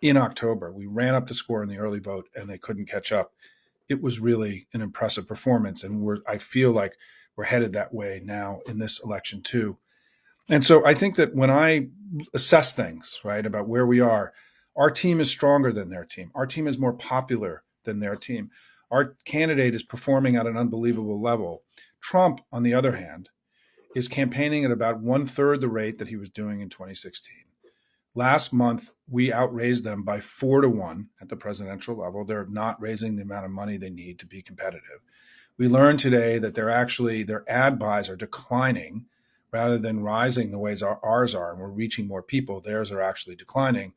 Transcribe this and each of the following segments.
in October. We ran up the score in the early vote and they couldn't catch up. It was really an impressive performance. And I feel like we're headed that way now in this election too. And so I think that when I assess things, right, about where we are, our team is stronger than their team. Our team is more popular than their team. Our candidate is performing at an unbelievable level. Trump, on the other hand, is campaigning at about one third the rate that he was doing in 2016. Last month, we outraised them by 4-1 at the presidential level. They're not raising the amount of money they need to be competitive. We learned today that their ad buys are declining rather than rising the ways ours are, and we're reaching more people. Theirs are actually declining.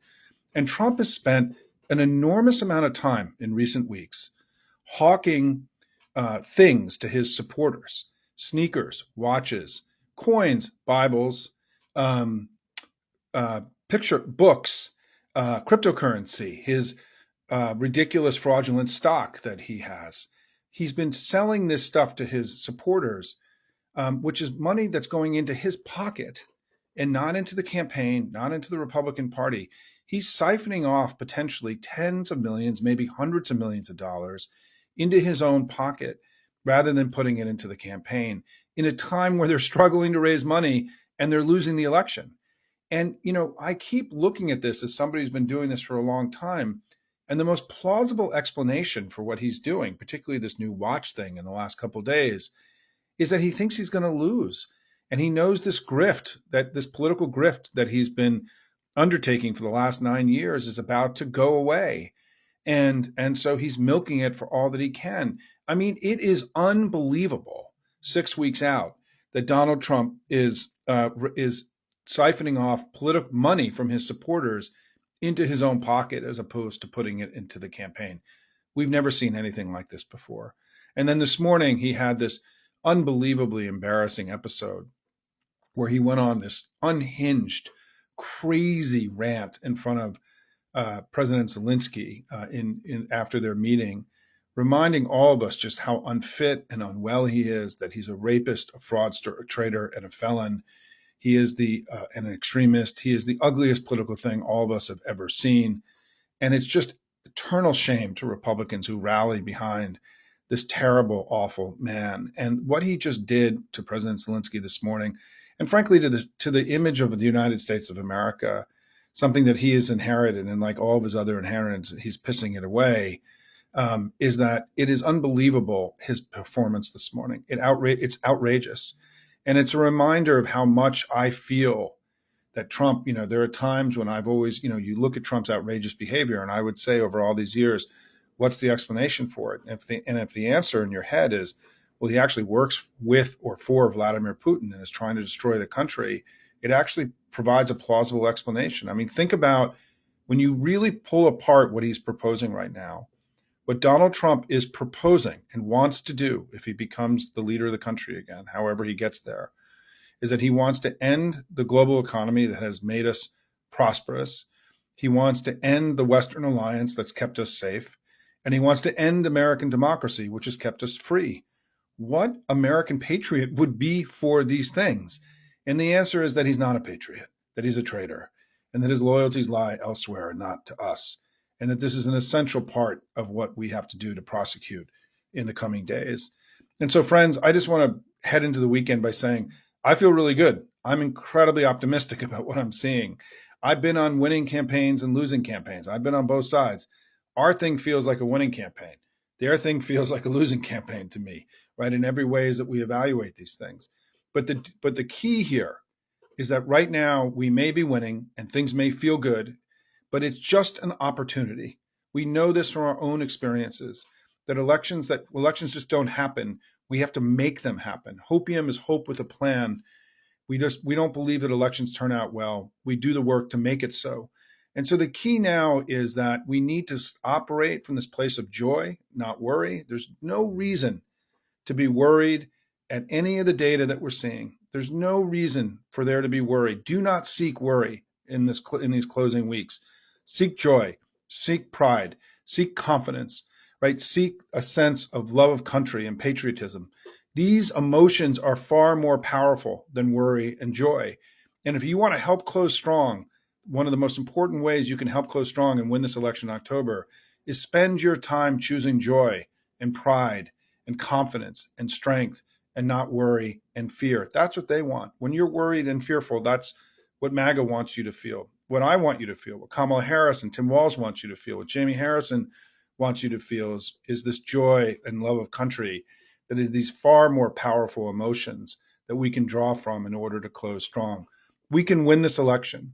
And Trump has spent an enormous amount of time in recent weeks hawking things to his supporters: sneakers, watches, coins, Bibles, um, picture books, cryptocurrency, his ridiculous fraudulent stock that he has. He's been selling this stuff to his supporters, which is money that's going into his pocket and not into the campaign, not into the Republican Party. He's siphoning off potentially tens of millions, maybe hundreds of millions of dollars into his own pocket rather than putting it into the campaign in a time where they're struggling to raise money and they're losing the election. And, I keep looking at this as somebody who's been doing this for a long time. And the most plausible explanation for what he's doing, particularly this new watch thing in the last couple of days, is that he thinks he's going to lose. And he knows this political grift that he's been undertaking for the last 9 years is about to go away. And so he's milking it for all that he can. I mean, it is unbelievable 6 weeks out that Donald Trump is siphoning off political money from his supporters into his own pocket as opposed to putting it into the campaign. We've never seen anything like this before. And then this morning, he had this unbelievably embarrassing episode where he went on this unhinged, crazy rant in front of President Zelensky in after their meeting, reminding all of us just how unfit and unwell he is, that he's a rapist, a fraudster, a traitor, and a felon. He is an extremist. He is the ugliest political thing all of us have ever seen. And it's just eternal shame to Republicans who rally behind this terrible, awful man. And what he just did to President Zelensky this morning, and frankly to the image of the United States of America, something that he has inherited, and like all of his other inheritance, he's pissing it away. Is that it is unbelievable, his performance this morning. It's outrageous. And it's a reminder of how much I feel that Trump, there are times when I've always, you look at Trump's outrageous behavior, and I would say over all these years, what's the explanation for it? And if the answer in your head is, well, he actually works with or for Vladimir Putin and is trying to destroy the country, it actually provides a plausible explanation. I mean, think about when you really pull apart what he's proposing right now. What Donald Trump is proposing and wants to do if he becomes the leader of the country again, however he gets there, is that he wants to end the global economy that has made us prosperous. He wants to end the Western alliance that's kept us safe. And he wants to end American democracy, which has kept us free. What American patriot would be for these things? And the answer is that he's not a patriot, that he's a traitor, and that his loyalties lie elsewhere and not to us. And that this is an essential part of what we have to do to prosecute in the coming days. And so, friends, I just want to head into the weekend by saying, I feel really good. I'm incredibly optimistic about what I'm seeing. I've been on winning campaigns and losing campaigns. I've been on both sides. Our thing feels like a winning campaign. Their thing feels like a losing campaign to me, right? In every ways that we evaluate these things. But the key here is that right now we may be winning and things may feel good, but it's just an opportunity. We know this from our own experiences that elections just don't happen. We have to make them happen. Hopium is hope with a plan. We don't believe that elections turn out well. We do the work to make it so. And so the key now is that we need to operate from this place of joy, not worry. There's no reason to be worried at any of the data that we're seeing. There's no reason for there to be worry. Do not seek worry in these closing weeks. Seek joy, seek pride, seek confidence, right? Seek a sense of love of country and patriotism. These emotions are far more powerful than worry and joy. And if you want to help close strong, one of the most important ways you can help close strong and win this election in October is spend your time choosing joy and pride and confidence and strength and not worry and fear. That's what they want. When you're worried and fearful, that's what MAGA wants you to feel. What I want you to feel, what Kamala Harris and Tim Walz wants you to feel, what Jamie Harrison wants you to feel is this joy and love of country that is these far more powerful emotions that we can draw from in order to close strong. We can win this election,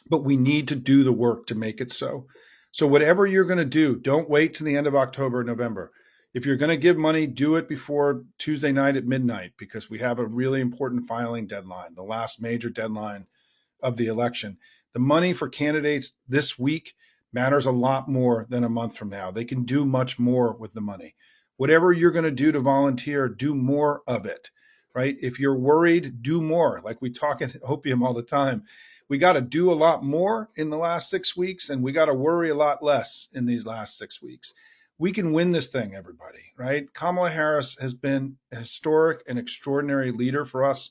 but we need to do the work to make it so. So whatever you're going to do, don't wait to the end of October or November. If you're going to give money, do it before Tuesday night at midnight, because we have a really important filing deadline, the last major deadline of the election. The money for candidates this week matters a lot more than a month from now. They can do much more with the money. Whatever you're going to do to volunteer, do more of it, right? If you're worried, do more. Like we talk at Opium all the time. We got to do a lot more in the last 6 weeks, and we got to worry a lot less in these last 6 weeks. We can win this thing, everybody, right? Kamala Harris has been a historic and extraordinary leader for us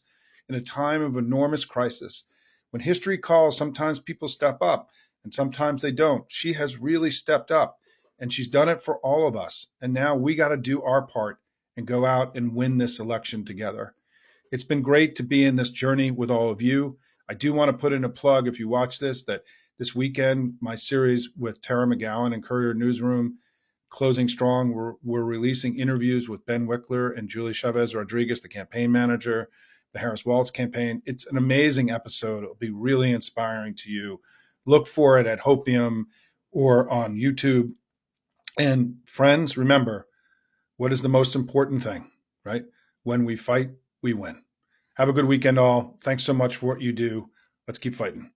in a time of enormous crisis. When history calls, sometimes people step up and sometimes they don't. She has really stepped up, and she's done it for all of us. And now we got to do our part and go out and win this election together. It's been great to be in this journey with all of you. I do want to put in a plug, if you watch this, that this weekend, my series with Tara McGowan and Courier Newsroom, Closing Strong, we're releasing interviews with Ben Wickler and Julie Chavez Rodriguez, the campaign manager, the Harris Walz campaign. It's an amazing episode. It'll be really inspiring to you. Look for it at Hopium or on YouTube. And friends, remember, what is the most important thing, right? When we fight, we win. Have a good weekend, all. Thanks so much for what you do. Let's keep fighting.